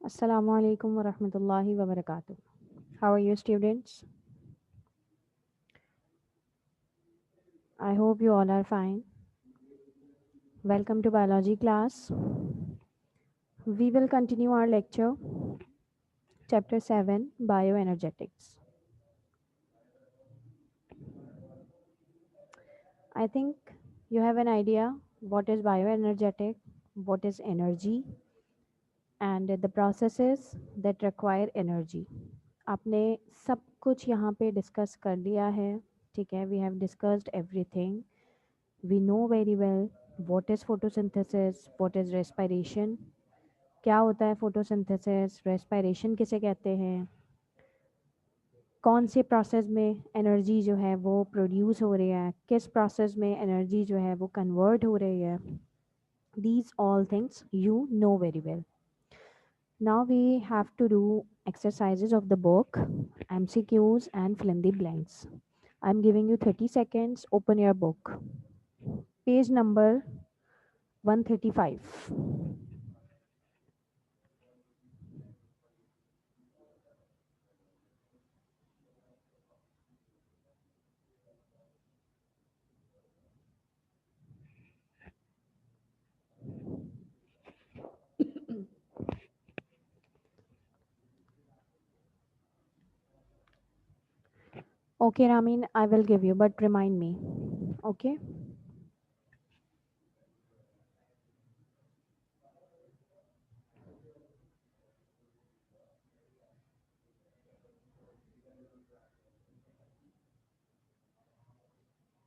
Assalamu alaikum wa rahmatullahi wa barakatuh. How are you, students? I hope you all are fine. Welcome to biology class. We will continue our lecture, chapter 7, bioenergetics. I think you have an idea what is bioenergetic, what is energy, and the processes that require energy. आपने सब कुछ यहाँ पे discuss कर लिया है, ठीक है? We have discussed everything. We know very well what is photosynthesis, what is respiration, क्या होता है photosynthesis, respiration किसे कहते हैं, कौन से प्रोसेस में एनर्जी जो है वो प्रोड्यूस हो रही है, किस प्रोसेस में एनर्जी जो है वो कन्वर्ट हो रही है. These all things you know very well. Now we have to do exercises of the book, MCQs and fill in the blanks. I'm giving you 30 seconds. Open your book. Page number 135. Okay, Ramin, I will give you, but remind me. Okay?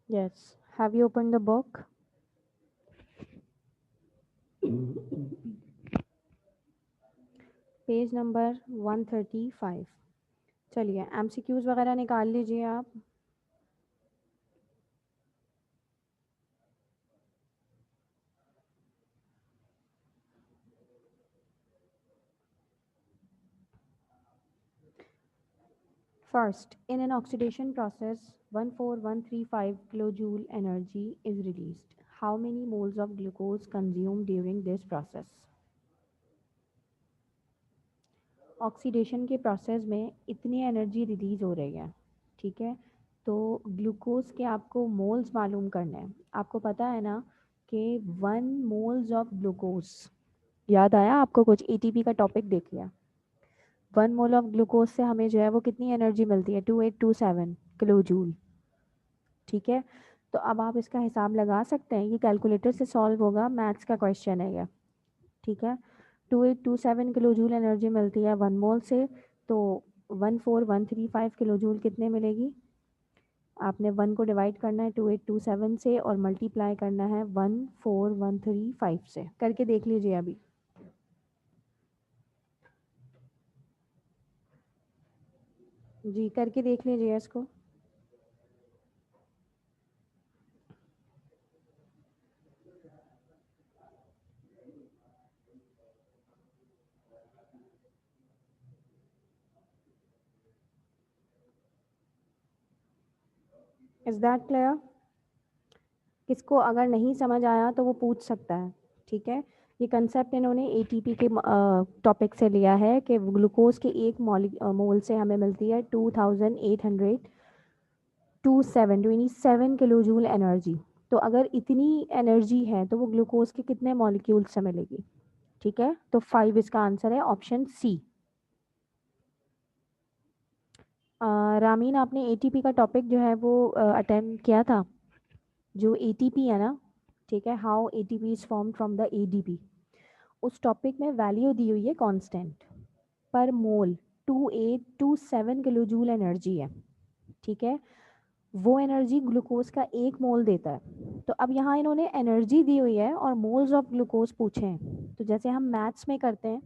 Yes. Have you opened the book? Page number 135. चलिए MCQs वगैरह निकाल लीजिए आप. First, in an oxidation process, 14135 kilojoule energy is released. How many moles of glucose consumed during this process? Oxidation के process में इतनी energy release हो रही है, ठीक है? तो ग्लूकोज के आपको मोल्स मालूम करना है. आपको पता है ना कि 1 मोल्स ऑफ ग्लूकोज, याद आया आपको कुछ? एटीपी का टॉपिक देख लिया. 1 मोल ऑफ ग्लूकोज से हमें जो है वो कितनी एनर्जी मिलती है? 2827 किलो जूल. ठीक है, तो अब आप इसका हिसाब लगा सकते हैं. ये कैलकुलेटर से सॉल्व होगा, मैथ्स का क्वेश्चन है ये. ठीक है, 2827 किलो जूल एनर्जी मिलती है 1 मोल से. तो 14135 किलो जूल कितने मिलेगी? आपने 1 को डिवाइड करना है 2827 से और मल्टीप्लाई करना है 14135 से. करके देख लीजिए अभी. जी करके देख लीजिए इसको. Is that clear? किसको अगर नहीं समझ आया तो वो पूछ सकता है. ठीक है, ये कंसेप्ट इन्होंने एटीपी के टॉपिक से लिया है कि ग्लूकोज के एक मोल से हमें मिलती है 2827 किलो जूल एनर्जी. तो अगर इतनी एनर्जी है तो वो ग्लूकोज के कितने मॉलिक्यूल से मिलेगी? ठीक है, तो 5 इसका आंसर है, ऑप्शन सी. रामीन, आपने एटीपी का टॉपिक जो है वो अटेंड किया था? जो एटीपी है ना, ठीक है, how ATP is form from the ADP. उस टॉपिक में वैल्यू दी हुई है कांस्टेंट पर मोल 2827 किलो जूल एनर्जी है. ठीक है, वो एनर्जी ग्लूकोज का 1 मोल देता है. तो अब यहाँ इन्होंने एनर्जी दी हुई है और मोल्स ऑफ ग्लूकोज पूछे हैं. तो जैसे हम मैथ्स में करते हैं,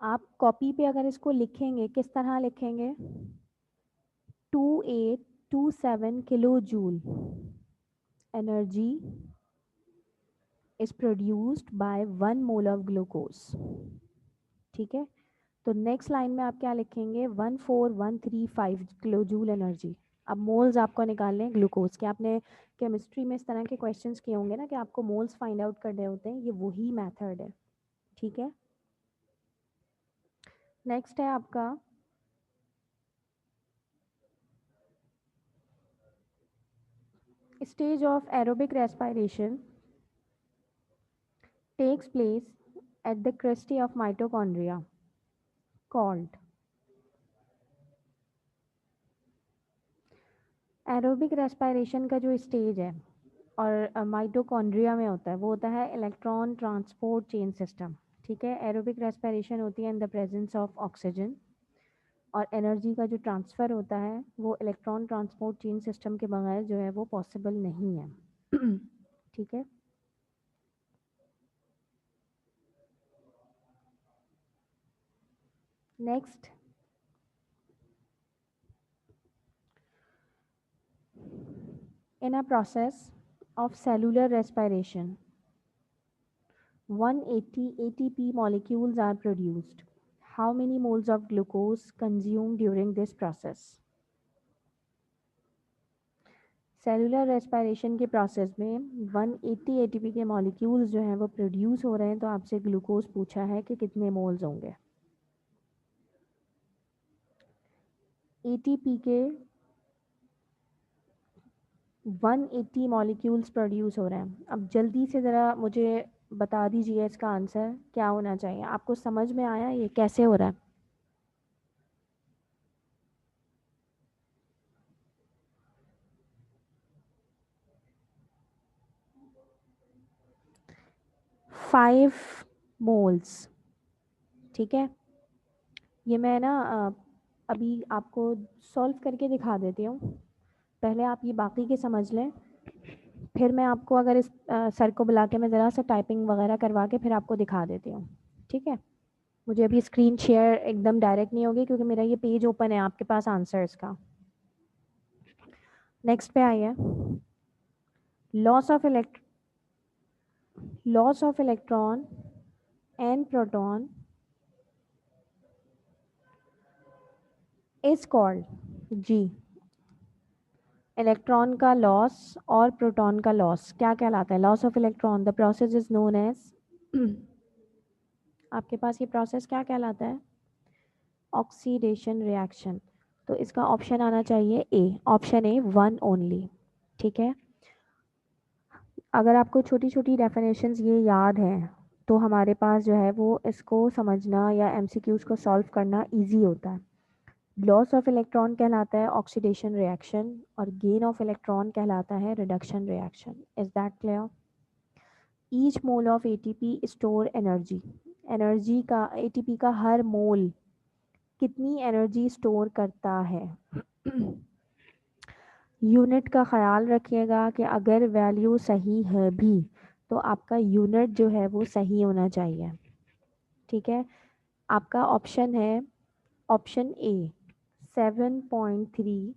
आप कॉपी पे अगर इसको लिखेंगे किस तरह लिखेंगे? 2827 kilo joule energy is produced by 1 mole of glucose. ठीक है, तो नेक्स्ट लाइन में आप क्या लिखेंगे? 14135 किलो जूल एनर्जी. अब मोल्स आपको निकालने हैं ग्लूकोज के. आपने केमिस्ट्री में इस तरह के क्वेश्चंस किए होंगे ना कि आपको मोल्स फाइंड आउट करने होते हैं. ये वही मेथड है. ठीक है, नेक्स्ट है आपका stage of aerobic respiration takes place at the crusty of mitochondria called aerobic respiration का जो स्टेज है और माइटोकॉन्ड्रिया में होता है वो होता है इलेक्ट्रॉन ट्रांसपोर्ट चेन सिस्टम। ठीक है, एरोबिक रेस्पिरेशन होती है इन द प्रेजेंस ऑफ ऑक्सीजन और एनर्जी का जो ट्रांसफ़र होता है वो इलेक्ट्रॉन ट्रांसपोर्ट चेन सिस्टम के बगैर जो है वो पॉसिबल नहीं है। ठीक है, next in a process of cellular respiration 180 ATP molecules are produced. How many moles of glucose consumed during this process? Cellular respiration के प्रोसेस में 180 एटीपी के मॉलिक्यूल्स जो हैं वो प्रोड्यूस हो रहे हैं, तो आपसे ग्लूकोज पूछा है कि कितने मोल्स होंगे। एटीपी के 180 मॉलिक्यूल्स प्रोड्यूस हो रहे हैं। अब जल्दी से ज़रा मुझे बता दीजिए इसका आंसर क्या होना चाहिए। आपको समझ में आया ये कैसे हो रहा है? 5 मोल्स। ठीक है, ये मैं ना अभी आपको सॉल्व करके दिखा देती हूँ। पहले आप ये बाकी के समझ लें, फिर मैं आपको अगर इस सर को बुला के मैं ज़रा सा टाइपिंग वगैरह करवा के फिर आपको दिखा देती हूँ। ठीक है, मुझे अभी स्क्रीन शेयर एकदम डायरेक्ट नहीं होगी क्योंकि मेरा ये पेज ओपन है आपके पास आंसर्स का। नेक्स्ट पे आइए। Loss of electron and proton is called, जी, इलेक्ट्रॉन का लॉस और प्रोटॉन का लॉस क्या कहलाता है? Loss of electron, the process is known as आपके पास ये प्रोसेस क्या कहलाता है? Oxidation reaction. तो इसका ऑप्शन आना चाहिए A, option A, one only. ठीक है, अगर आपको छोटी छोटी डेफिनेशंस ये याद हैं तो हमारे पास जो है वो इसको समझना या एमसीक्यूज को सॉल्व करना इजी होता है। लॉस ऑफ इलेक्ट्रॉन कहलाता है ऑक्सीडेशन रिएक्शन और गेन ऑफ इलेक्ट्रॉन कहलाता है reduction reaction. Is that clear? Each mole of ATP store energy, energy का एटीपी का हर मोल कितनी एनर्जी स्टोर करता है? यूनिट का ख्याल रखिएगा कि अगर वैल्यू सही है भी तो आपका यूनिट जो है वो सही होना चाहिए। ठीक है, आपका ऑप्शन है ऑप्शन ए 7.3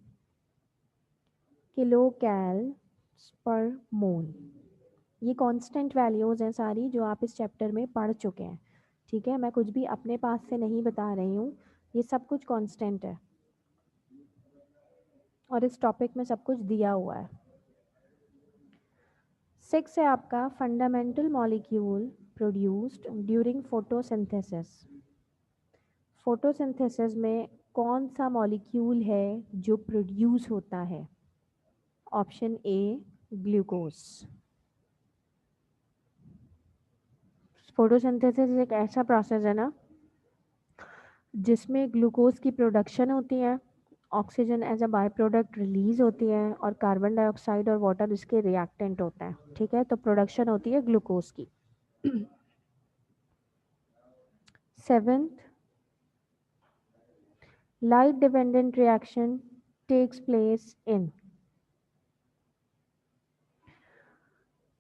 किलो कैल पर मोल। ये कांस्टेंट वैल्यूज़ हैं सारी जो आप इस चैप्टर में पढ़ चुके हैं। ठीक है, मैं कुछ भी अपने पास से नहीं बता रही हूँ, ये सब कुछ कांस्टेंट है और इस टॉपिक में सब कुछ दिया हुआ है। 6 है आपका fundamental molecule produced during photosynthesis. Photosynthesis में कौन सा मॉलिक्यूल है जो प्रोड्यूस होता है? Option A glucose. फोटोसिंथेसिस एक ऐसा प्रोसेस है ना जिसमें ग्लूकोज की प्रोडक्शन होती है, oxygen as a by product release होती है और कार्बन डाइऑक्साइड और वाटर इसके रिएक्टेंट होता है। ठीक है, तो प्रोडक्शन होती है ग्लूकोज की। Seventh, light dependent reaction takes place in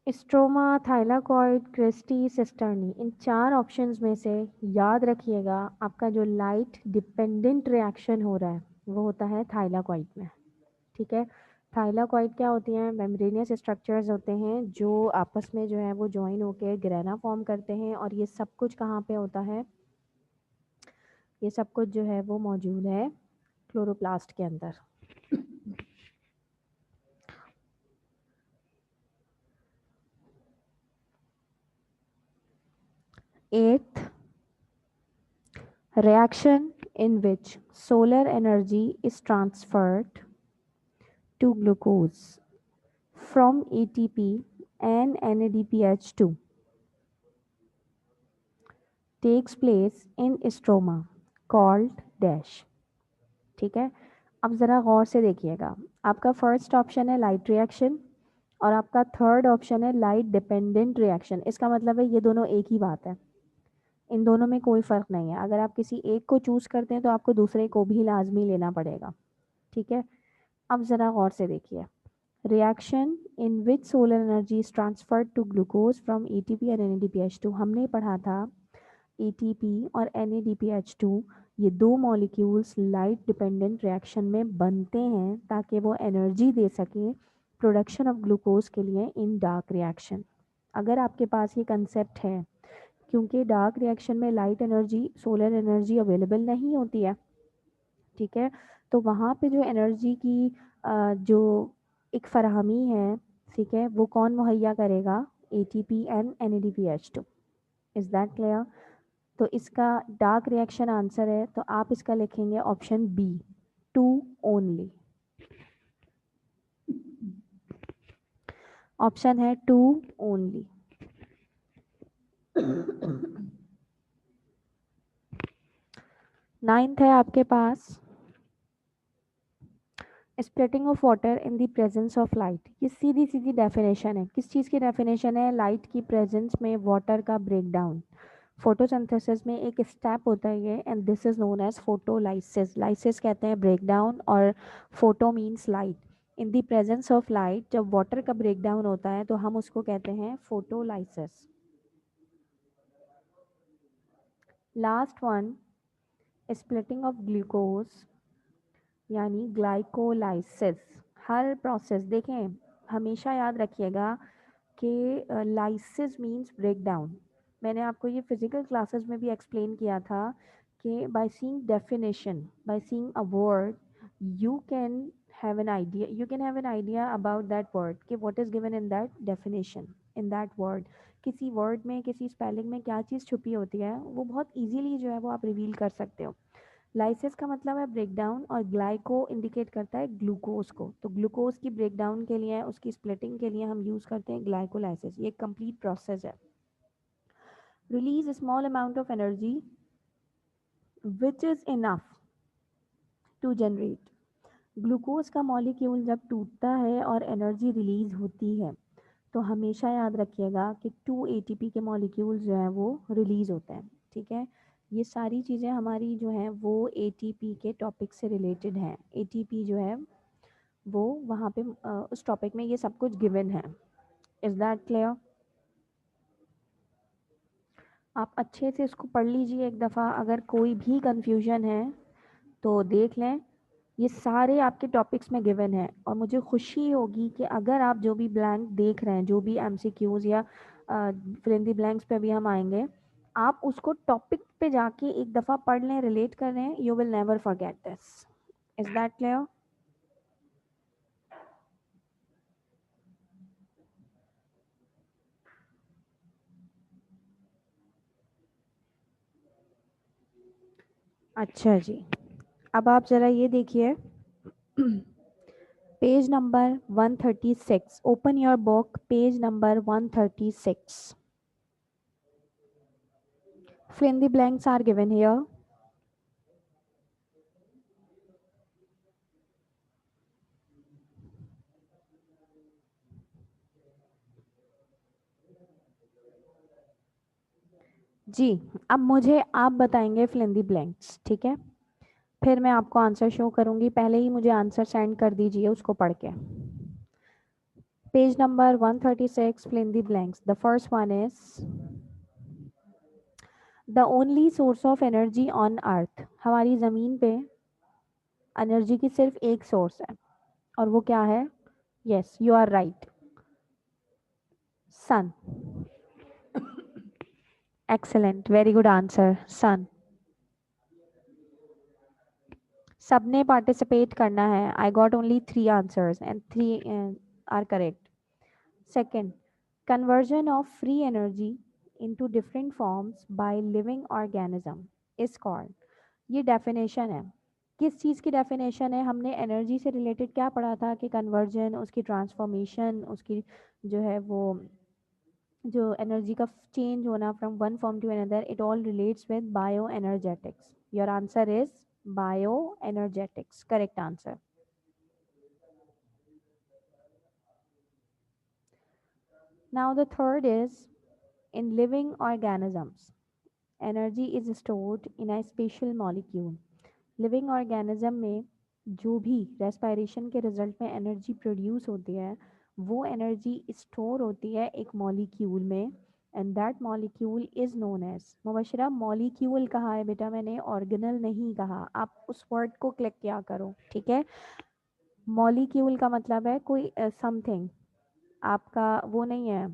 stroma, thylakoid, cristae, cisternae. इन चार ऑप्शंस में से याद रखिएगा आपका जो लाइट डिपेंडेंट रिएक्शन हो रहा है वो होता है थाइलाकॉइड में। ठीक है, थाइलाकॉइड क्या होती हैं? मेम्ब्रेनियस स्ट्रक्चर्स होते हैं जो आपस में जो है वो ज्वाइन होकर ग्रेना फॉर्म करते हैं और ये सब कुछ कहाँ पे होता है? ये सब कुछ जो है वो मौजूद है क्लोरोप्लास्ट के अंदर। Eighth, reaction in which solar energy is transferred to glucose from ATP and NADPH2 takes place in stroma called dash. ठीक है, अब ज़रा गौर से देखिएगा, आपका फर्स्ट ऑप्शन है लाइट रिएक्शन और आपका थर्ड ऑप्शन है लाइट डिपेंडेंट रिएक्शन। इसका मतलब है ये दोनों एक ही बात है, इन दोनों में कोई फ़र्क नहीं है। अगर आप किसी एक को चूज़ करते हैं तो आपको दूसरे को भी लाजमी लेना पड़ेगा। ठीक है, अब ज़रा गौर से देखिए, reaction in which solar energy is transferred to glucose from ATP and NADPH two. हमने पढ़ा था एटीपी और एनएडीपीएच2 ये दो मॉलिक्यूल्स लाइट डिपेंडेंट रिएक्शन में बनते हैं ताकि वो एनर्जी दे सकें प्रोडक्शन ऑफ ग्लूकोज के लिए इन डार्क रिएक्शन। अगर आपके पास ये कंसेप्ट है, क्योंकि डार्क रिएक्शन में light energy solar energy available नहीं होती है, ठीक है, तो वहाँ पे जो एनर्जी की जो एक फरहमी है, ठीक है, वो कौन मुहैया करेगा? ATP and NADPH two. Is that clear? तो इसका डार्क रिएक्शन आंसर है, तो आप इसका लिखेंगे ऑप्शन बी, 2 ओनली। ऑप्शन है 2 ओनली। नाइन्थ है आपके पास splitting of water in the presence of light. ये सीधी सीधी डेफिनेशन है, किस चीज़ की डेफिनेशन है? लाइट की प्रेजेंस में वाटर का ब्रेकडाउन। फोटोसिंथेसिस में एक स्टेप होता है ये, and this is known as photolysis. Lysis कहते हैं ब्रेकडाउन और photo means light. In the presence of light जब वाटर का ब्रेकडाउन होता है तो हम उसको कहते हैं photolysis. Last one, splitting of glucose यानी ग्लाइकोलाइसिस। हर प्रोसेस देखें, हमेशा याद रखिएगा कि लाइसिस मीन्स ब्रेक डाउन। मैंने आपको ये फिजिकल क्लासेस में भी एक्सप्लेन किया था कि by seeing definition, by seeing a word, you can have an idea, you can have an idea about that word कि what is given in that definition, in that word. किसी word में, किसी spelling में क्या चीज़ छुपी होती है वो बहुत ईजीली जो है वो आप रिवील कर सकते हो। लाइसिस का मतलब है ब्रेकडाउन और ग्लाइको इंडिकेट करता है ग्लूकोज को, तो ग्लूकोज की ब्रेकडाउन के लिए, उसकी स्प्लिटिंग के लिए हम यूज़ करते हैं ग्लाइकोलाइसिस। ये एक कंप्लीट प्रोसेस है। Release small amount of energy which is enough to generate. Glucose का मॉलिक्यूल जब टूटता है और एनर्जी रिलीज होती है तो हमेशा याद रखिएगा कि 2 एटीपी के मॉलिक्यूल्स जो हैं वो रिलीज़ होते हैं। ठीक है, ये सारी चीज़ें हमारी जो हैं वो एटीपी के टॉपिक से रिलेटेड हैं। एटीपी जो है वो वहाँ पे उस टॉपिक में ये सब कुछ गिवन है। Is that clear? आप अच्छे से इसको पढ़ लीजिए एक दफ़ा, अगर कोई भी कंफ्यूजन है तो देख लें। ये सारे आपके टॉपिक्स में गिवन है और मुझे खुशी होगी कि अगर आप जो भी ब्लैंक देख रहे हैं, जो भी एमसीक्यूज या फिल इन द ब्लैंक्स पे भी हम आएंगे, आप उसको टॉपिक पे जाके एक दफ़ा पढ़ लें, रिलेट कर लें, you will never forget this. Is that clear? अच्छा जी, अब आप ज़रा ये देखिए page number 136, open your book, page number 136, fill in the blanks are given here. जी, अब मुझे आप बताएंगे फिल इन दी ब्लैंक्स, ठीक है, फिर मैं आपको आंसर शो करूंगी। पहले ही मुझे आंसर सेंड कर दीजिए उसको पढ़ के। Page number 136, fill in the blanks. The first one is the only source of energy on earth. हमारी ज़मीन पे एनर्जी की सिर्फ एक सोर्स है और वो क्या है? Yes, you are right, son. Excellent, very good answer, son. सबने पार्टिसिपेट करना है। I got only 3 answers and 3 are correct. Second, conversion of free energy into different forms by living organism is called. ये definition है। किस चीज़ की definition है? हमने energy से रिलेटेड क्या पढ़ा था कि कन्वर्जन, उसकी ट्रांसफॉर्मेशन, उसकी जो है वो जो एनर्जी का चेंज होना from one form to another, it all relates with bioenergetics. Your answer is bioenergetics, correct answer. Now the third is in living organisms energy is stored in a special molecule. Living organism में जो भी respiration के result में energy produce होती है, वो energy store होती है एक मॉलिक्यूल में, and that molecule is known as. Mubashra, molecule कहा है बेटा मैंने, ऑर्गेनल नहीं कहा। आप उस वर्ड को क्लिक किया करो, ठीक है। मॉलिक्यूल का मतलब है कोई समथिंग, आपका वो नहीं है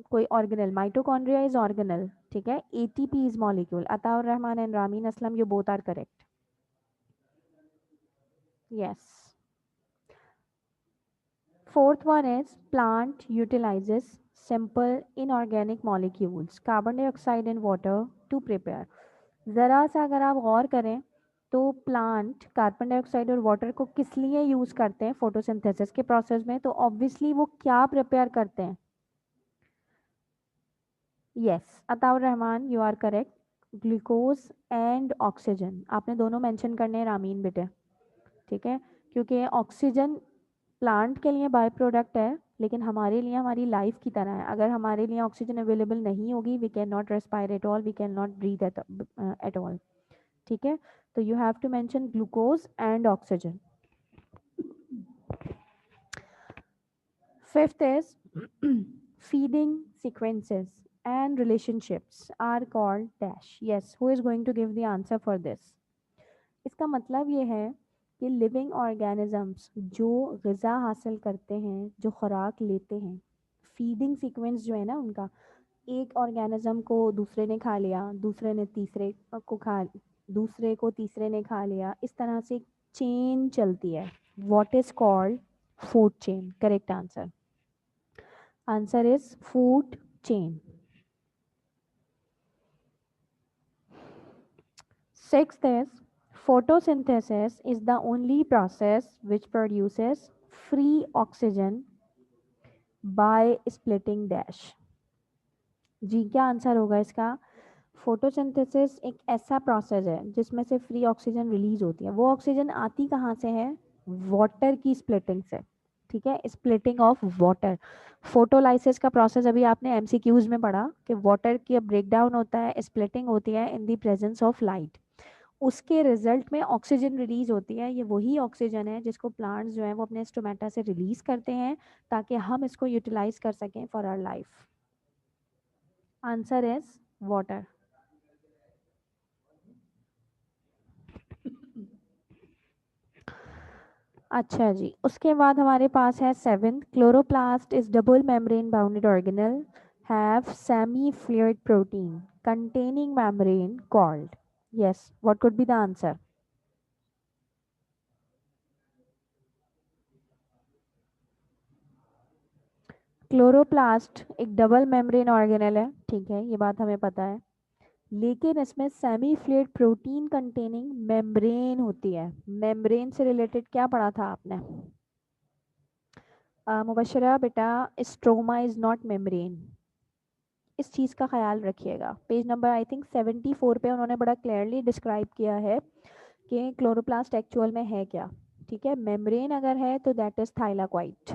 कोई ऑर्गेनल। माइटोकॉन्ड्रिया इज ऑर्गेनल, ठीक है। ATP is molecule. Ataur Rahman and Ramin Aslam, you both are correct. Yes. Fourth one is plant utilizes simple inorganic molecules, carbon dioxide and water to prepare. ज़रा सा अगर आप गौर करें तो प्लांट कार्बन डाइऑक्साइड और वाटर को किस लिए यूज़ करते हैं फोटोसिंथेसिस के प्रोसेस में? तो ऑब्वियसली वो क्या प्रिपेयर करते हैं? Yes, Ataur Rahman, you are correct. Glucose and oxygen आपने दोनों मेंशन करने हैं रामीन बेटे, ठीक है। क्योंकि ऑक्सीजन प्लांट के लिए बाय प्रोडक्ट है, लेकिन हमारे लिए हमारी लाइफ की तरह है। अगर हमारे लिए ऑक्सीजन अवेलेबल नहीं होगी, we can not respire at all, we can not breathe at all, ठीक है। तो you have to mention glucose and oxygen. Fifth is feeding sequences and relationships are called dash. Yes, who is going to give the answer for this? इसका मतलब ये है कि living organisms जो ग़िज़ा हासिल करते हैं, जो खुराक लेते हैं, फीडिंग सीक्वेंस जो है ना उनका, एक ऑर्गेनिज्म को दूसरे ने खा लिया, दूसरे ने तीसरे को खा, दूसरे को तीसरे ने खा लिया, इस तरह से एक चेन चलती है। What is called food chain, correct answer. Answer is food chain. Sixth is photosynthesis is the only process which produces free oxygen by splitting dash. जी क्या आंसर होगा इसका? फोटोसिंथेसिस एक ऐसा प्रोसेस है जिसमें से फ्री ऑक्सीजन रिलीज होती है। वो ऑक्सीजन आती कहाँ से है? वाटर की स्प्लिटिंग से, ठीक है। Splitting of water. फोटोलाइसिस का प्रोसेस अभी आपने एमसीक्यूज में पढ़ा कि वाटर की ब्रेकडाउन होता है, स्प्लिटिंग होती है इन द प्रेजेंस ऑफ लाइट। उसके रिजल्ट में ऑक्सीजन रिलीज होती है। ये वही ऑक्सीजन है जिसको प्लांट्स जो है वो अपने स्टोमेटा से रिलीज करते हैं ताकि हम इसको यूटिलाइज कर सकें for our life. Answer is water. अच्छा जी, उसके बाद हमारे पास है seventh, chloroplast is double membrane bounded organelle have semi fluid protein containing membrane called. Yes, what could be the answer? Chloroplast एक डबल मेम्ब्रेन ऑर्गेनल है, ठीक है, ये बात हमें पता है, लेकिन इसमें semi fluid protein containing membrane होती है। मेम्ब्रेन से रिलेटेड क्या पढ़ा था आपने? मुबशरा बेटा, स्ट्रोमा इज नॉट मेम्ब्रेन, इस चीज़ का ख्याल रखिएगा। पेज नंबर आई थिंक 74 पे उन्होंने बड़ा क्लियरली डिस्क्राइब किया है कि क्लोरोप्लास्ट एक्चुअल में है क्या, ठीक है। मेम्ब्रेन अगर है तो that is thylakoid.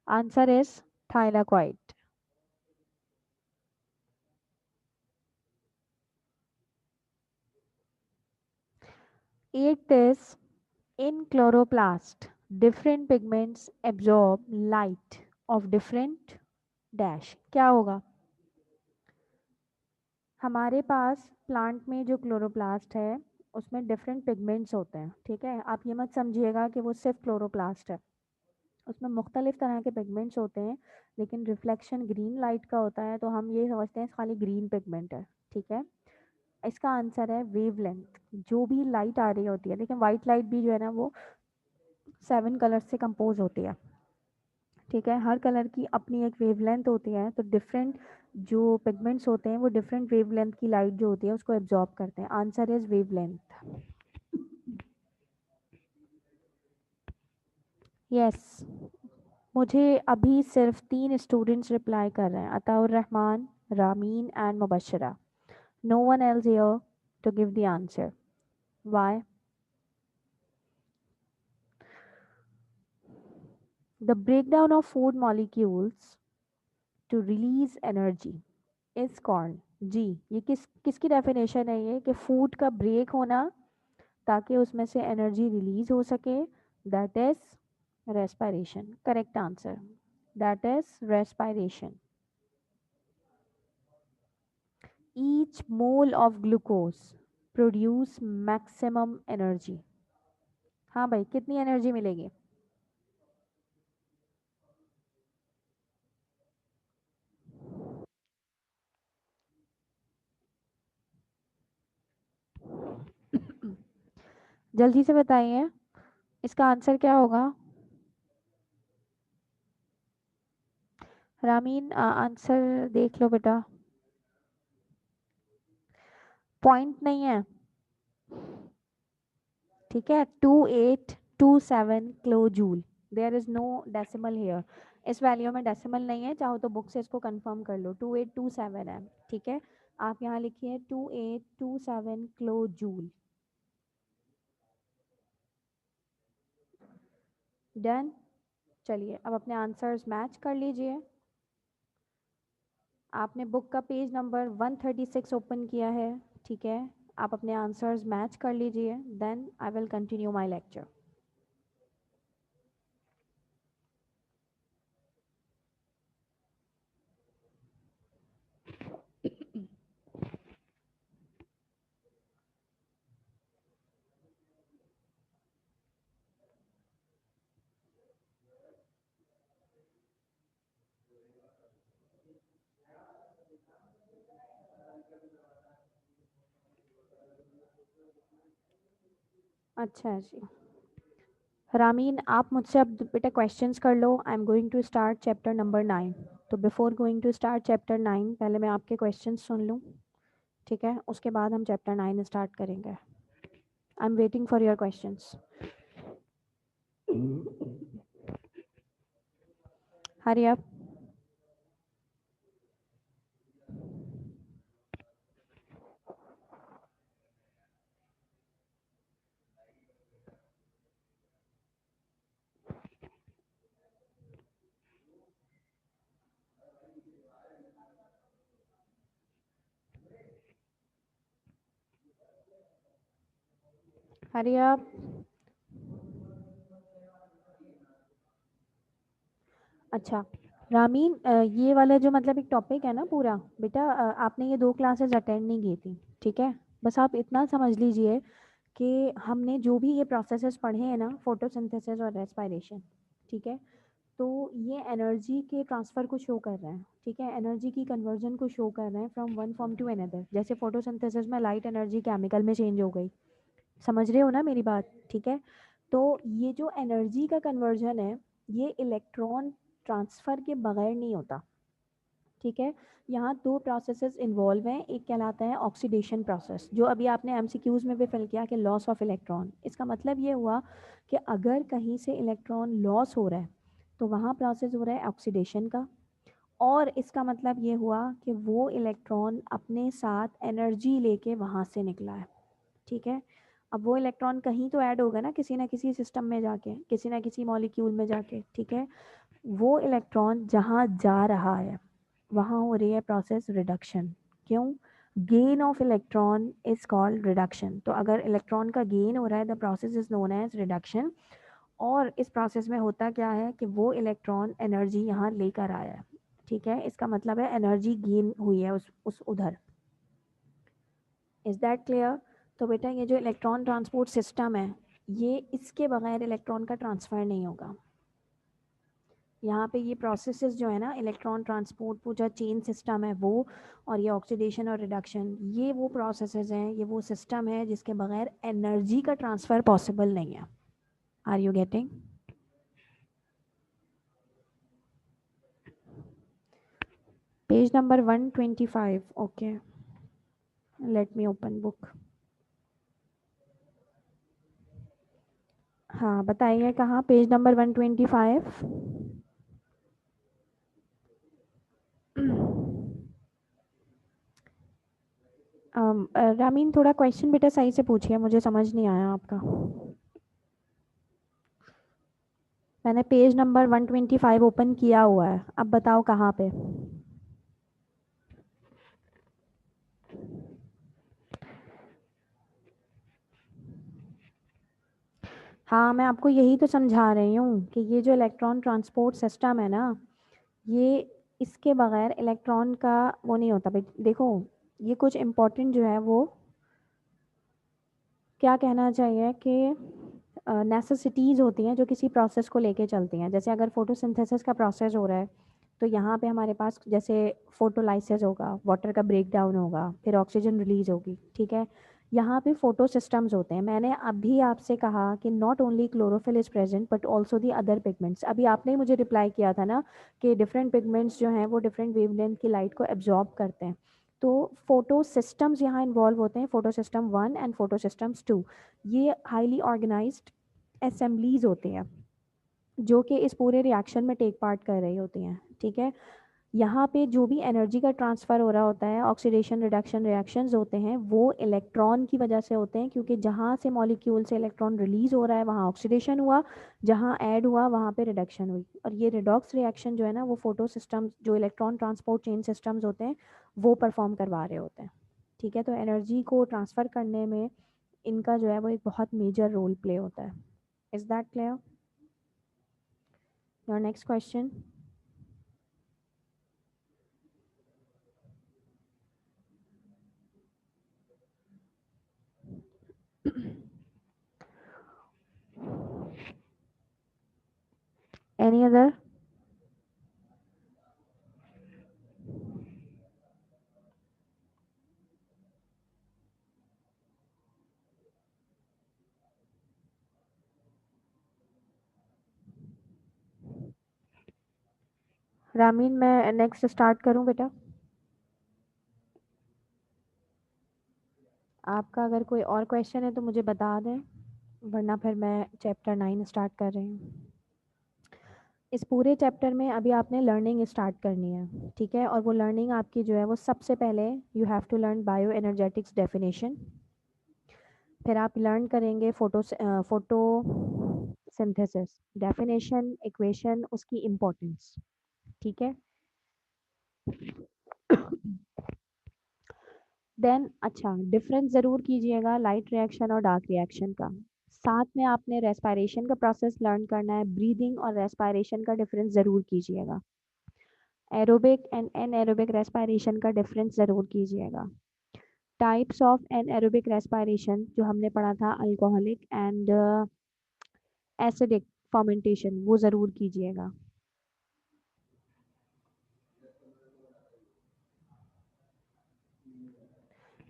Answer is thylakoid. It is in chloroplast different pigments absorb light of different dash. क्या होगा? हमारे पास प्लांट में जो क्लोरोप्लास्ट है उसमें डिफरेंट पिगमेंट्स होते हैं, ठीक है। आप ये मत समझिएगा कि वो सिर्फ क्लोरोप्लास्ट है, उसमें मुख्तलिफ तरह के पिगमेंट्स होते हैं, लेकिन रिफ्लेक्शन ग्रीन लाइट का होता है तो हम ये समझते हैं खाली ग्रीन पिगमेंट है, ठीक है। इसका आंसर है वेवलेंथ। जो भी लाइट आ रही होती है, लेकिन वाइट लाइट भी जो है ना वो 7 कलर से कंपोज होती है, ठीक है। हर कलर की अपनी एक वेवलेंथ होती है, तो डिफरेंट जो पिगमेंट्स होते हैं वो डिफरेंट वेवलेंथ की लाइट जो होती है उसको एब्जॉर्ब करते हैं। Answer is wavelength. यस, मुझे अभी सिर्फ 3 स्टूडेंट्स रिप्लाई कर रहे हैं, Ataur Rahman, Ramin and Mubashra. No one else here to give the answer. Why? The breakdown of food molecules to release energy is called. जी, ये किसकी डेफिनेशन है ये, कि फूड का ब्रेक होना ताकि उसमें से एनर्जी रिलीज हो सके, that is respiration. Correct answer, that is respiration. Each mole of glucose produce maximum energy. हाँ भाई, कितनी एनर्जी मिलेगी? जल्दी से बताइए, इसका आंसर क्या होगा? रामीन, आंसर देख लो बेटा। पॉइंट नहीं है, ठीक है। 2827 kilo joule. There is no decimal here. इस वैल्यू में डेसिमल नहीं है, चाहो तो बुक से इसको कंफर्म कर लो। 2827 है, ठीक है। आप यहाँ लिखिए 2827 किलो जूल। डन। चलिए अब अपने आंसर्स मैच कर लीजिए। आपने बुक का पेज नंबर 136 ओपन किया है, ठीक है। आप अपने आंसर्स मैच कर लीजिए, then I will continue my lecture. अच्छा जी, रामीन आप मुझसे अब बेटा क्वेश्चंस कर लो। I am going to start chapter number 9। तो before going to start chapter 9 पहले मैं आपके क्वेश्चंस सुन लूँ, ठीक है। उसके बाद हम चैप्टर 9 स्टार्ट करेंगे। I am waiting for your questions. Hurry up. Hurry up. अच्छा रामीन, ये वाला जो मतलब एक टॉपिक है ना पूरा बेटा, आपने ये 2 क्लासेस अटेंड नहीं की थी, ठीक है। बस आप इतना समझ लीजिए कि हमने जो भी ये प्रोसेसेस पढ़े हैं ना, फोटोसिंथेसिस और रेस्पिरेशन, ठीक है। तो ये एनर्जी के ट्रांसफ़र को शो कर रहे हैं, ठीक है। एनर्जी की कन्वर्जन को शो कर रहे हैं from one form to another. जैसे फोटोसिंथेसिस में लाइट एनर्जी केमिकल में चेंज हो गई, समझ रहे हो ना मेरी बात, ठीक है। तो ये जो एनर्जी का कन्वर्जन है, ये इलेक्ट्रॉन ट्रांसफ़र के बगैर नहीं होता, ठीक है। यहाँ 2 प्रोसेसेस इन्वॉल्व हैं। एक कहलाता है ऑक्सीडेशन प्रोसेस, जो अभी आपने एमसीक्यूज में भी फिल किया कि लॉस ऑफ इलेक्ट्रॉन। इसका मतलब ये हुआ कि अगर कहीं से इलेक्ट्रॉन लॉस हो रहा है तो वहाँ प्रोसेस हो रहा है ऑक्सीडेशन का। और इसका मतलब ये हुआ कि वो इलेक्ट्रॉन अपने साथ एनर्जी लेके वहाँ से निकला है, ठीक है। अब वो इलेक्ट्रॉन कहीं तो ऐड होगा ना किसी सिस्टम में जाके, किसी ना किसी मॉलिक्यूल में जाके, ठीक है। वो इलेक्ट्रॉन जहाँ जा रहा है वहाँ हो रही है प्रोसेस रिडक्शन। क्यों? Gain of electron is called reduction. तो अगर इलेक्ट्रॉन का गेन हो रहा है the process is known as reduction. और इस प्रोसेस में होता क्या है कि वो इलेक्ट्रॉन एनर्जी यहाँ लेकर आया है, ठीक है। इसका मतलब है एनर्जी गेन हुई है उस उधर। Is that clear? तो बेटा ये जो इलेक्ट्रॉन ट्रांसपोर्ट सिस्टम है, ये इसके बगैर इलेक्ट्रॉन का ट्रांसफ़र नहीं होगा। यहाँ पे ये प्रोसेसेस जो है ना, इलेक्ट्रॉन ट्रांसपोर्ट पूरा चेन सिस्टम है वो, और ये ऑक्सीडेशन और रिडक्शन, ये वो प्रोसेसेस हैं, ये वो सिस्टम है जिसके बगैर एनर्जी का ट्रांसफ़र पॉसिबल नहीं है। Are you getting? Page number 125. Okay, let me open book. हाँ बताइए कहाँ, पेज नंबर 125. रामीन थोड़ा क्वेश्चन बेटा सही से पूछिए, मुझे समझ नहीं आया आपका. मैंने पेज नंबर 125 ओपन किया हुआ है, अब बताओ कहाँ पे. हाँ मैं आपको यही तो समझा रही हूँ कि ये जो इलेक्ट्रॉन ट्रांसपोर्ट सिस्टम है ना, ये इसके बगैर इलेक्ट्रॉन का वो नहीं होता भाई. देखो ये कुछ इम्पोर्टेंट जो है वो क्या कहना चाहिए कि नेसेसिटीज़ होती हैं जो किसी प्रोसेस को लेके चलती हैं. जैसे अगर फोटोसिंथेसिस का प्रोसेस हो रहा है तो यहाँ पे हमारे पास जैसे फोटोलाइसिस होगा, वाटर का ब्रेक डाउन होगा, फिर ऑक्सीजन रिलीज होगी. ठीक है, यहाँ पे फोटो सिस्टम्स होते हैं. मैंने अभी आपसे कहा कि not only chlorophyll is present but also the other pigments. अभी आपने ही मुझे रिप्लाई किया था ना कि डिफरेंट पिगमेंट्स जो हैं वो डिफरेंट वेवलेंथ की लाइट को एब्जॉर्ब करते हैं. तो फोटो सिस्टम्स यहाँ इन्वॉल्व होते हैं, photo system 1 and photo systems 2. ये हाईली ऑर्गेनाइज्ड असेंबलीज होती हैं जो कि इस पूरे रिएक्शन में टेक पार्ट कर रही होती हैं. ठीक है, यहाँ पे जो भी एनर्जी का ट्रांसफ़र हो रहा होता है, ऑक्सीडेशन रिडक्शन रिएक्शंस होते हैं, वो इलेक्ट्रॉन की वजह से होते हैं, क्योंकि जहाँ से मॉलिक्यूल से इलेक्ट्रॉन रिलीज हो रहा है वहाँ ऑक्सीडेशन हुआ, जहाँ ऐड हुआ वहाँ पे रिडक्शन हुई. और ये रिडॉक्स रिएक्शन जो है ना वो फोटो सिस्टम जो इलेक्ट्रॉन ट्रांसपोर्ट चेन सिस्टम्स होते हैं वो परफॉर्म करवा रहे होते हैं. ठीक है, तो एनर्जी को ट्रांसफ़र करने में इनका जो है वो एक बहुत मेजर रोल प्ले होता है. Is that clear? Your next question. Any other? Ramin मैं नेक्स्ट स्टार्ट करूं बेटा? आपका अगर कोई और क्वेश्चन है तो मुझे बता दें, वरना फिर मैं चैप्टर 9 स्टार्ट कर रही हूँ. इस पूरे चैप्टर में अभी आपने लर्निंग स्टार्ट करनी है. ठीक है, और वो लर्निंग आपकी जो है वो सबसे पहले you have to learn bioenergetics definition. फिर आप लर्न करेंगे फोटो सिंथेसिस डेफिनेशन, इक्वेशन, उसकी इम्पोर्टेंस. ठीक है. देन अच्छा डिफरेंस ज़रूर कीजिएगा लाइट रिएक्शन और डार्क रिएक्शन का. साथ में आपने रेस्पिरेशन का प्रोसेस लर्न करना है. ब्रीदिंग और रेस्पिरेशन का डिफरेंस ज़रूर कीजिएगा. एरोबिक एंड एनएरोबिक रेस्पिरेशन का डिफरेंस ज़रूर कीजिएगा. टाइप्स ऑफ एनएरोबिक रेस्पिरेशन जो हमने पढ़ा था, अल्कोहलिक एंड एसिडिक फर्मेंटेशन, वो ज़रूर कीजिएगा.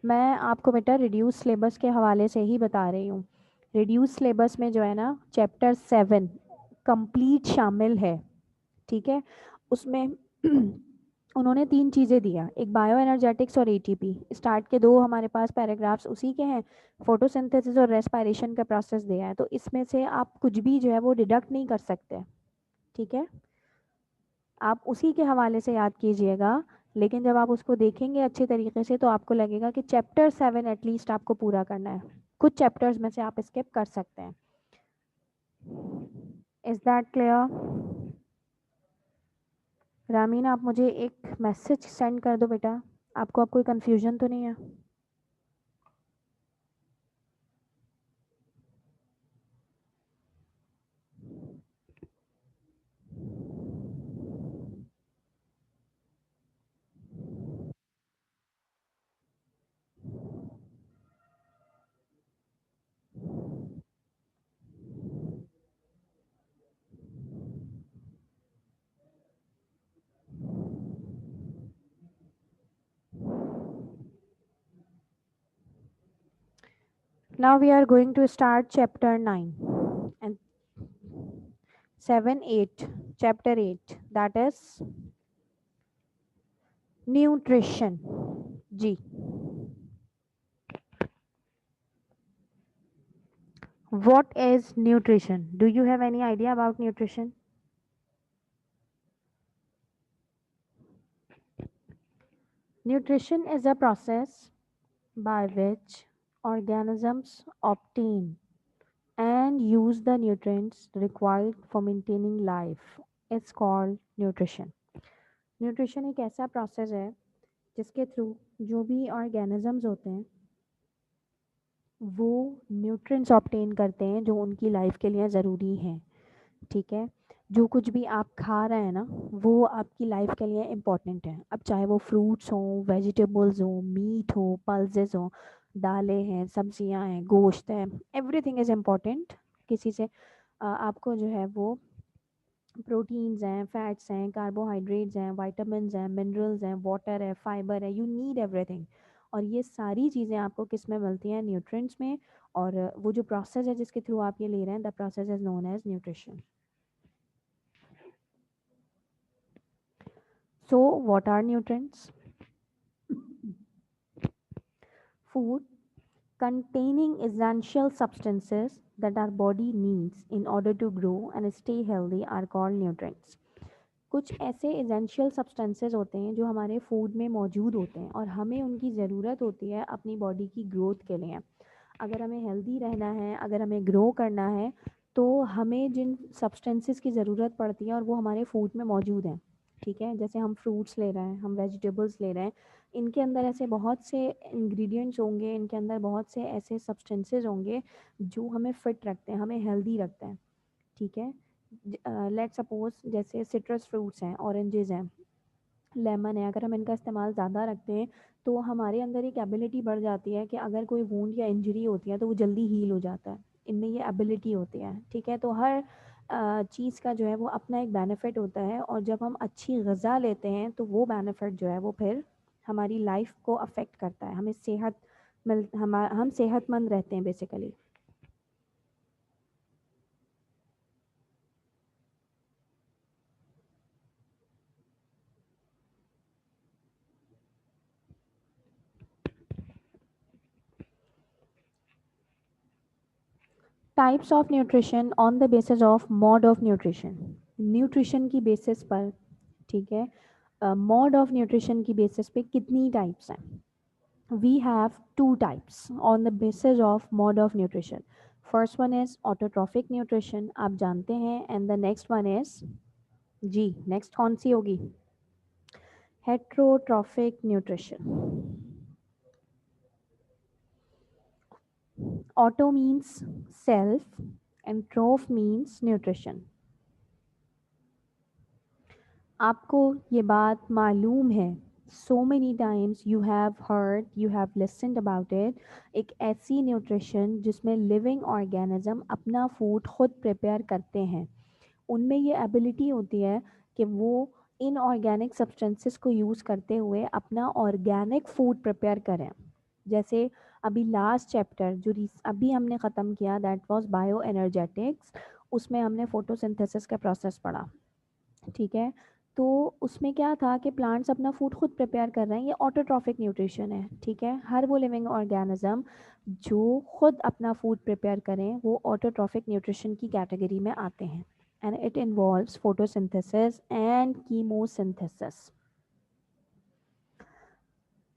मैं आपको बेटा रिड्यूस सिलेबस के हवाले से ही बता रही हूँ. रिड्यूस सिलेबस में जो है ना चैप्टर 7 कंप्लीट शामिल है. ठीक है, उसमें उन्होंने 3 चीज़ें दिया, एक बायो एनर्जेटिक्स और एटीपी. स्टार्ट के 2 हमारे पास पैराग्राफ्स उसी के हैं. फोटोसिंथेसिस और रेस्पिरेशन का प्रोसेस दिया है, तो इसमें से आप कुछ भी जो है वो डिडक्ट नहीं कर सकते. ठीक है, आप उसी के हवाले से याद कीजिएगा. लेकिन जब आप उसको देखेंगे अच्छे तरीके से तो आपको लगेगा कि चैप्टर 7 एटलीस्ट आपको पूरा करना है. कुछ चैप्टर्स में से आप स्किप कर सकते हैं. Is that clear? रामीन आप मुझे एक मैसेज सेंड कर दो बेटा, आपको अब कोई कंफ्यूजन तो नहीं है? Now we are going to start chapter 9 and 7, 8. Chapter 8, that is nutrition जी, what is nutrition? Do you have any idea about nutrition? Nutrition is a process by which organisms obtain and use the nutrients required for maintaining life. It's called nutrition. Nutrition एक ऐसा process है जिसके through जो भी organisms होते हैं वो nutrients obtain करते हैं जो उनकी लाइफ के लिए ज़रूरी हैं। ठीक है, जो कुछ भी आप खा रहे हैं ना वो आपकी लाइफ के लिए इम्पोर्टेंट है। अब चाहे वो फ्रूट्स हों, वेजिटेबल्स हों, मीट हो, पल्सेस हों, दालें हैं, सब्जियां हैं, गोश्त है, एवरीथिंग इज़ इम्पोर्टेंट। किसी से आपको जो है वो प्रोटीन्स हैं, फैट्स हैं, कार्बोहाइड्रेट्स हैं, विटामिन्स हैं, मिनरल्स हैं, वाटर है, फाइबर है, यू नीड एवरीथिंग। और ये सारी चीज़ें आपको किस में मिलती हैं? न्यूट्रिएंट्स में। और वो जो प्रोसेस है जिसके थ्रू आप ये ले रहे हैं, the process is known as nutrition. So what are nutrients? Food containing essential substances that our body needs in order to grow and stay healthy are called nutrients. कुछ ऐसे एसेंशियल सब्सटेंसेस होते हैं जो हमारे फूड में मौजूद होते हैं और हमें उनकी ज़रूरत होती है अपनी बॉडी की ग्रोथ के लिए। अगर हमें हेल्दी रहना है, अगर हमें ग्रो करना है, तो हमें जिन सब्सटेंसेस की ज़रूरत पड़ती है और वो हमारे फूड में मौजूद हैं। ठीक है, जैसे हम फ्रूट्स ले रहे हैं, हम वेजिटेबल्स ले रहे हैं, इनके अंदर ऐसे बहुत से इंग्रेडिएंट्स होंगे, इनके अंदर बहुत से ऐसे सब्सटेंसेस होंगे जो हमें फिट रखते हैं, हमें हेल्दी रखते हैं। ठीक है, लेट्स सपोज जैसे सिट्रस फ्रूट्स हैं, ऑरेंजेस हैं, लेमन है, अगर हम इनका इस्तेमाल ज़्यादा रखते हैं तो हमारे अंदर एक एबिलिटी बढ़ जाती है कि अगर कोई वूंड या इंजरी होती है तो वो जल्दी हील हो जाता है। इनमें ये एबिलिटी होती है। ठीक है, तो हर चीज़ का जो है वो अपना एक बेनिफिट होता है और जब हम अच्छी ग़िज़ा लेते हैं तो वो बेनिफिट जो है वो फिर हमारी लाइफ को अफेक्ट करता है, हमें सेहत हम सेहतमंद रहते हैं basically. Types of nutrition on the basis of mode of nutrition. Nutrition की बेसिस पर, ठीक है, मोड ऑफ न्यूट्रिशन की बेसिस पे कितनी टाइप्स हैं? We have two types on the basis of mode of nutrition. First one is autotrophic nutrition, आप जानते हैं, and the next one is, जी नेक्स्ट कौन सी होगी? Heterotrophic nutrition. Auto means self and troph means nutrition. आपको ये बात मालूम है, so many times you have heard, you have listened about it, एक ऐसी न्यूट्रिशन जिसमें लिविंग ऑर्गेनिज्म अपना फूड खुद प्रिपेयर करते हैं। उनमें ये एबिलिटी होती है कि वो इन ऑर्गेनिक सब्सटेंसेस को यूज़ करते हुए अपना ऑर्गेनिक फूड प्रिपेयर करें। जैसे अभी लास्ट चैप्टर जो अभी हमने ख़त्म किया, दैट वाज बायो एनर्जेटिक्स, उसमें हमने फोटोसिंथेसिस का प्रोसेस पढ़ा। ठीक है, तो उसमें क्या था कि प्लांट्स अपना फूड खुद प्रिपेयर कर रहे हैं, ये ऑटोट्रॉफिक न्यूट्रिशन है। ठीक है, हर वो लिविंग ऑर्गेनिज्म जो खुद अपना फूड प्रिपेयर करें वो ऑटोट्रॉफिक न्यूट्रिशन की कैटेगरी में आते हैं, and it involves photosynthesis and chemosynthesis.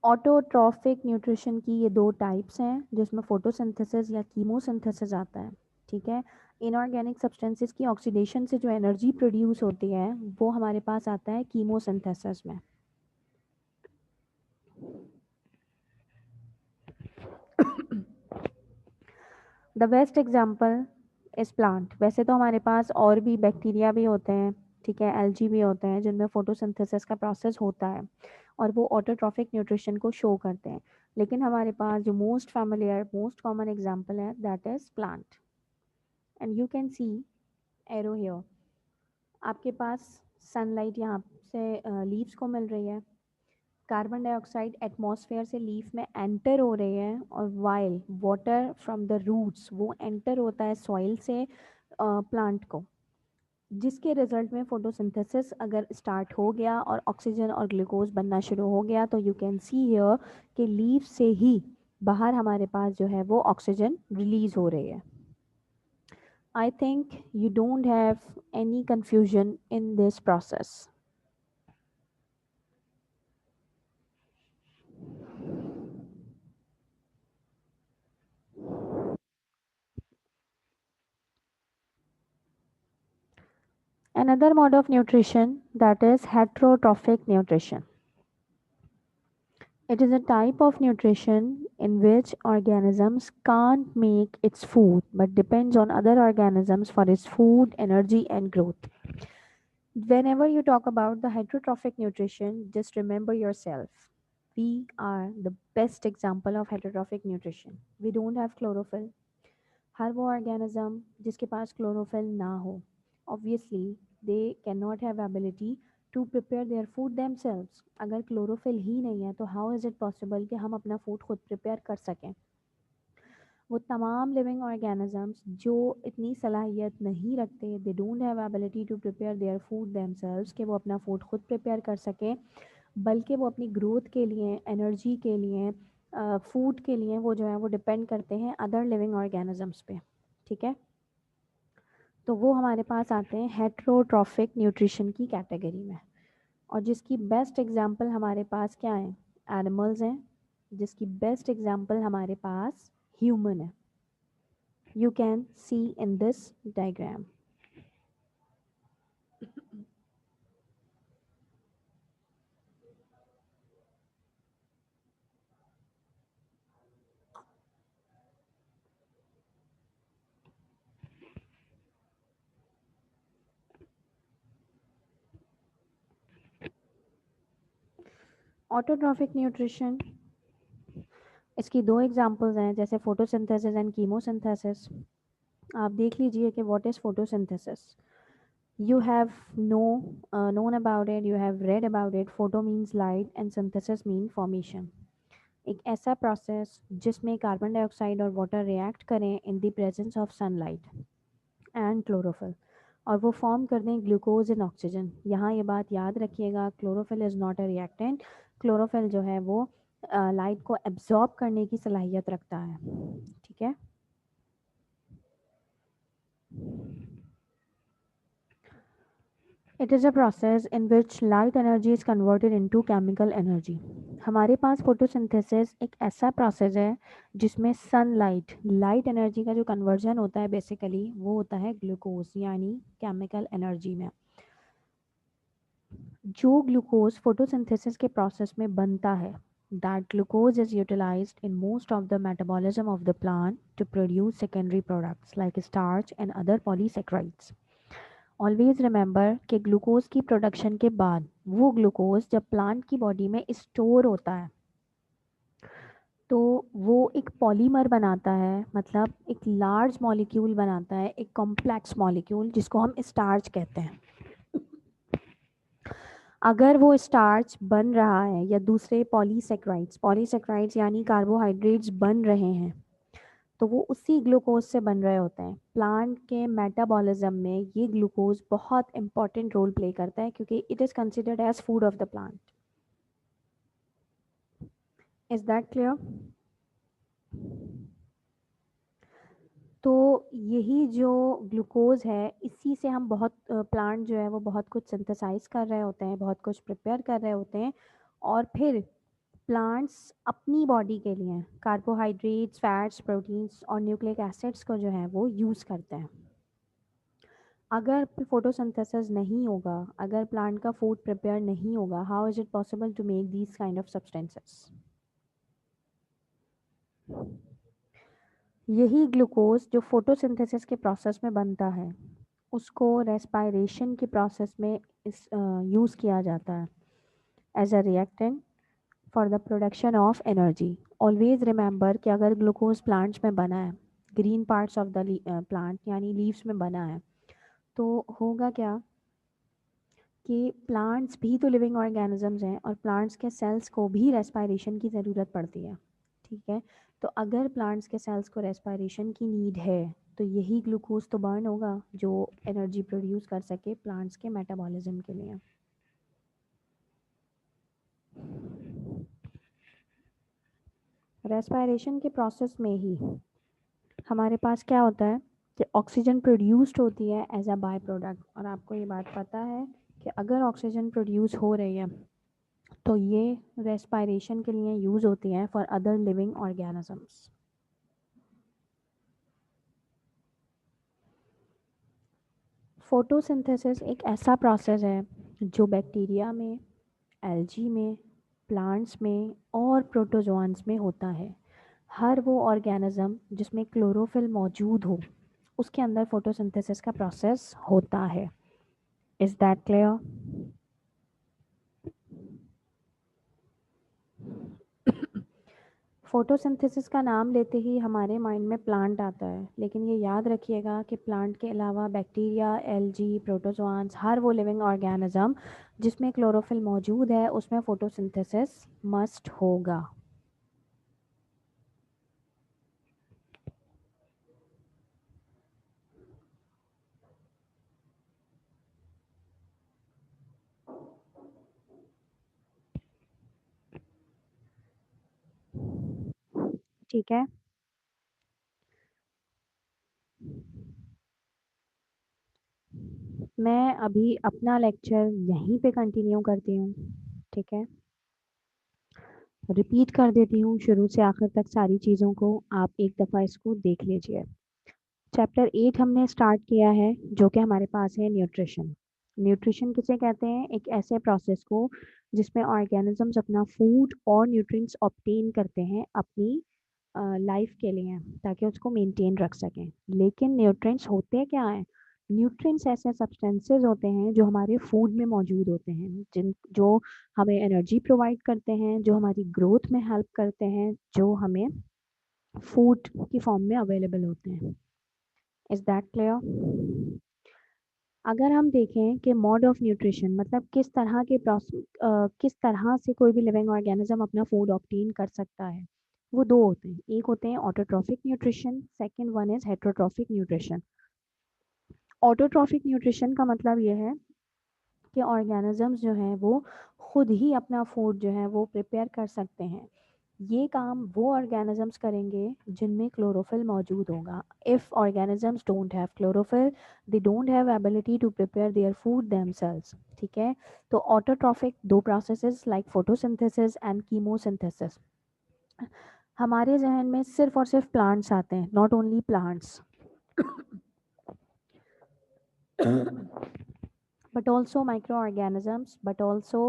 Autotrophic nutrition की ये दो टाइप्स हैं जिसमें फोटोसिंथेसिस या कीमोसिंथेसिस आता है। ठीक है, इनऑर्गेनिक सब्सटेंसेस की ऑक्सीडेशन से जो एनर्जी प्रोड्यूस होती है वो हमारे पास आता है कीमोसिंथेसिस में। The best example is plant. वैसे तो हमारे पास और भी बैक्टीरिया भी होते हैं, ठीक है, एल्जी भी होते हैं जिनमें फोटोसिंथेसिस का प्रोसेस होता है और वो ऑटोट्रॉफिक न्यूट्रिशन को शो करते हैं। लेकिन हमारे पास जो most familiar most common example है that is plant, and you can see arrow here. आपके पास सनलाइट यहाँ से लीव्स को मिल रही है, कार्बन डाइऑक्साइड एटमॉस्फेयर से लीफ में एंटर हो रही है, और while water from the roots वो एंटर होता है सॉइल से प्लांट को। जिसके रिजल्ट में फोटोसिंथेसिस अगर स्टार्ट हो गया और ऑक्सीजन और ग्लूकोज बनना शुरू हो गया, तो यू कैन सी हियर कि लीफ से ही बाहर हमारे पास जो है वो ऑक्सीजन रिलीज हो रही है. I think you don't have any confusion in this process. Another mode of nutrition, that is heterotrophic nutrition. It is a type of nutrition in which organisms can't make its food but depends on other organisms for its food, energy and growth. Whenever you talk about the heterotrophic nutrition, just remember yourself. We are the best example of heterotrophic nutrition. We don't have chlorophyll. हर वो organism जिसके पास chlorophyll ना हो, obviously they can not have ability to prepare their food themselves. अगर chlorophyll ही नहीं है तो हाउ इज़ इट पॉसिबल कि हम अपना फूड खुद प्रिपेयर कर सकें. वो तमाम लिविंग ऑर्गेनिजम्स जो इतनी सलाहियत नहीं रखते, they don't have ability to prepare their food themselves, कि वो अपना फूड खुद प्रिपेयर कर सकें, बल्कि वो अपनी ग्रोथ के लिए, एनर्जी के लिए, फूड के लिए वो जो है वो डिपेंड करते हैं अदर लिविंग ऑर्गेनिजम्स पे. ठीक है, तो वो हमारे पास आते हैं हेट्रोट्रॉफिक न्यूट्रिशन की कैटेगरी में. और जिसकी बेस्ट एग्जांपल हमारे पास क्या है, एनिमल्स हैं. जिसकी बेस्ट एग्जांपल हमारे पास ह्यूमन है. You can C in this diagram. Autotrophic nutrition, इसकी दो एग्जांपल्स हैं, जैसे फोटोसिंथेसिस एंड कीमोसिंथेसिस. आप देख लीजिए कि what is photosynthesis. You have known about it, you have read about it. Photo means light and synthesis mean formation. एक ऐसा प्रोसेस जिसमें कार्बन डाइऑक्साइड और वाटर रिएक्ट करें इन the presence of sunlight and chlorophyll, और वो form कर दें glucose in oxygen. यहाँ ये बात याद रखिएगा, chlorophyll is not a reactant. Chlorophyll जो है वो लाइट को एब्जॉर्ब करने की सलाहियत रखता है. ठीक है. It is a process in which light energy is converted into chemical energy. हमारे पास फोटोसिंथेसिस एक ऐसा प्रोसेस है जिसमें सनलाइट, लाइट एनर्जी का जो कन्वर्जन होता है बेसिकली वो होता है ग्लूकोज यानी केमिकल एनर्जी में. जो ग्लूकोज फोटोसिंथेसिस के प्रोसेस में बनता है, that glucose is utilized in most of the metabolism of the plant to produce secondary products like starch and other polysaccharides. Always remember कि ग्लूकोज की प्रोडक्शन के बाद वो ग्लूकोज जब प्लांट की बॉडी में स्टोर होता है तो वो एक पॉलीमर बनाता है, मतलब एक लार्ज मॉलिक्यूल बनाता है, एक कॉम्प्लेक्स मॉलिक्यूल जिसको हम स्टार्च कहते हैं. अगर वो स्टार्च बन रहा है या दूसरे पॉलीसेक्राइड्स, पॉलीसेक्राइड्स यानी कार्बोहाइड्रेट्स बन रहे हैं, तो वो उसी ग्लूकोज से बन रहे होते हैं. प्लांट के मेटाबॉलिज्म में ये ग्लूकोज बहुत इंपॉर्टेंट रोल प्ले करता है क्योंकि it is considered as food of the plant. Is that clear? तो यही जो ग्लूकोज है, इसी से हम बहुत प्लांट जो है वो बहुत कुछ सिंथेसाइज कर रहे होते हैं, बहुत कुछ प्रिपेयर कर रहे होते हैं, और फिर प्लांट्स अपनी बॉडी के लिए कार्बोहाइड्रेट्स, फैट्स, प्रोटीन्स और न्यूक्लिक एसिड्स को जो है वो यूज़ करते हैं. अगर फोटोसिंथेसिस नहीं होगा, अगर प्लांट का फूड प्रिपेयर नहीं होगा, how is it possible to make these kind of substances. यही ग्लूकोज जो फोटोसिंथेसिस के प्रोसेस में बनता है उसको रेस्पायरेशन की प्रोसेस में इस यूज़ किया जाता है as a reactant for the production of energy. Always remember कि अगर ग्लूकोज प्लांट्स में बना है, green parts of the plant यानी लीव्स में बना है, तो होगा क्या कि प्लांट्स भी तो लिविंग ऑर्गेनिजम्स हैं और प्लांट्स के सेल्स को भी रेस्पायरेशन की ज़रूरत पड़ती है. ठीक है, तो अगर प्लांट्स के सेल्स को रेस्पायरेशन की नीड है तो यही ग्लूकोज तो बर्न होगा जो एनर्जी प्रोड्यूस कर सके प्लांट्स के मेटाबॉलिज्म के लिए। रेस्पिरेशन के प्रोसेस में ही हमारे पास क्या होता है कि ऑक्सीजन प्रोड्यूस्ड होती है एज अ बाय प्रोडक्ट, और आपको ये बात पता है कि अगर ऑक्सीजन प्रोड्यूस हो रही है तो ये रेस्पिरेशन के लिए यूज़ होती है for other living organisms. Photosynthesis एक ऐसा प्रोसेस है जो बैक्टीरिया में, एल्गी में, प्लांट्स में और प्रोटोजोआन्स में होता है। हर वो ऑर्गेनिज्म जिसमें क्लोरोफिल मौजूद हो उसके अंदर फोटोसिंथेसिस का प्रोसेस होता है। Is that clear? फोटोसिंथेसिस का नाम लेते ही हमारे माइंड में प्लांट आता है, लेकिन ये याद रखिएगा कि प्लांट के अलावा बैक्टीरिया, एल्गी, प्रोटोजोआन्स, हर वो लिविंग ऑर्गेनिज्म जिसमें क्लोरोफिल मौजूद है उसमें फोटोसिंथेसिस मस्ट होगा। ठीक है, मैं अभी अपना लेक्चर यहीं पे कंटिन्यू करती हूँ। ठीक है, रिपीट कर देती हूँ शुरू से आखिर तक सारी चीज़ों को, आप एक दफ़ा इसको देख लीजिए। चैप्टर 8 हमने स्टार्ट किया है जो कि हमारे पास है न्यूट्रिशन। न्यूट्रिशन किसे कहते हैं? एक ऐसे प्रोसेस को जिसमें ऑर्गेनिजम्स अपना फूड और न्यूट्रिएंट्स ऑब्टेन करते हैं अपनी लाइफ के लिए, ताकि उसको मेंटेन रख सकें। लेकिन न्यूट्रिएंट्स होते क्या हैं? न्यूट्रिएंट्स ऐसे सब्सटेंसेस होते हैं जो हमारे फूड में मौजूद होते हैं, जिन जो हमें एनर्जी प्रोवाइड करते हैं, जो हमारी ग्रोथ में हेल्प करते हैं, जो हमें फूड की फॉर्म में अवेलेबल होते हैं। Is that clear? अगर हम देखें कि मोड ऑफ न्यूट्रिशन मतलब किस तरह के किस तरह से कोई भी लिविंग ऑर्गेनिज्म अपना फूड ऑब्टेन कर सकता है, वो दो होते हैं। एक होते हैं autotrophic nutrition, second one is heterotrophic nutrition. Autotrophic nutrition का मतलब ये है कि ऑर्गेनिजम्स जो हैं वो खुद ही अपना फूड जो है वो प्रिपेयर कर सकते हैं। ये काम वो ऑर्गेनिजम्स करेंगे जिनमें क्लोरोफिल मौजूद होगा। If organisms don't have chlorophyll, they don't have ability to prepare their food themselves. ठीक है, तो ऑटोट्रॉफिक दो processes like photosynthesis and chemosynthesis. हमारे जहन में सिर्फ और सिर्फ प्लांट्स आते हैं, not only plants but also microorganisms, but also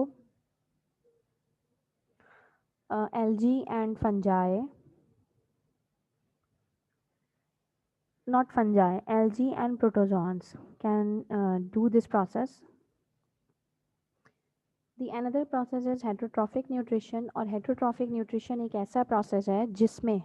algae and fungi, not fungi, algae and protozoans can do this process. The another process is heterotrophic nutrition, और heterotrophic nutrition एक ऐसा process है जिसमें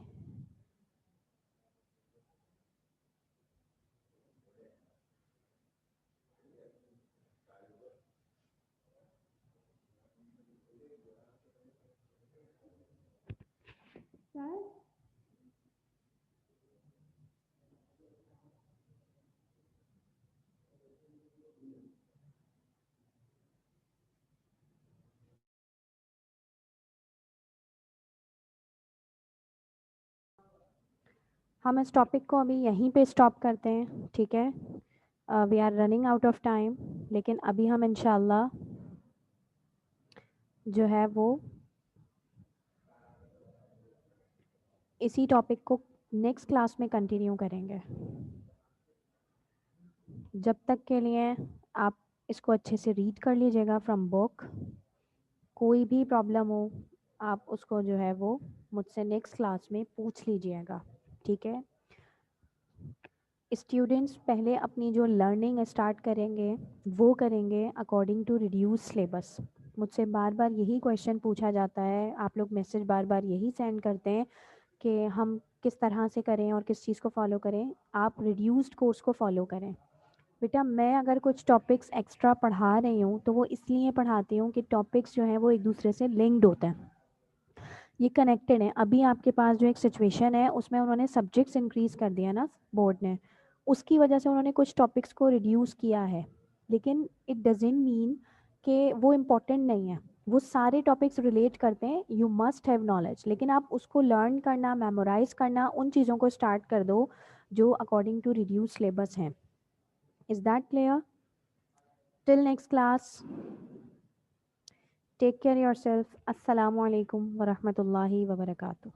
हम इस टॉपिक को अभी यहीं पे स्टॉप करते हैं। ठीक है, we are running out of time, लेकिन अभी हम इंशाल्लाह जो है वो इसी टॉपिक को नेक्स्ट क्लास में कंटिन्यू करेंगे। जब तक के लिए आप इसको अच्छे से रीड कर लीजिएगा फ्रॉम बुक। कोई भी प्रॉब्लम हो आप उसको जो है वो मुझसे नेक्स्ट क्लास में पूछ लीजिएगा। ठीक है, स्टूडेंट्स पहले अपनी जो लर्निंग स्टार्ट करेंगे वो करेंगे अकॉर्डिंग टू रिड्यूस सिलेबस। मुझसे बार बार यही क्वेश्चन पूछा जाता है, आप लोग मैसेज बार बार यही सेंड करते हैं कि हम किस तरह से करें और किस चीज़ को फॉलो करें। आप रिड्यूस्ड कोर्स को फॉलो करें। बेटा मैं अगर कुछ टॉपिक्स एक्स्ट्रा पढ़ा रही हूँ तो वो इसलिए पढ़ाती हूँ कि टॉपिक्स जो हैं वो एक दूसरे से लिंक्ड होते हैं। ये कनेक्टेड है। अभी आपके पास जो एक सिचुएशन है उसमें उन्होंने सब्जेक्ट्स इंक्रीज कर दिया ना बोर्ड ने, उसकी वजह से उन्होंने कुछ टॉपिक्स को रिड्यूस किया है, लेकिन इट डजेंट मीन कि वो इम्पोर्टेंट नहीं है। वो सारे टॉपिक्स रिलेट करते हैं, यू मस्ट हैव नॉलेज, लेकिन आप उसको लर्न करना, मेमोराइज करना, उन चीज़ों को स्टार्ट कर दो जो अकॉर्डिंग टू रिड्यूस सिलेबस हैं। Is that clear? Till next class, take care yourself. अस्सलाम वालेकुम वरहमतुल्लाहि वबरकातुह।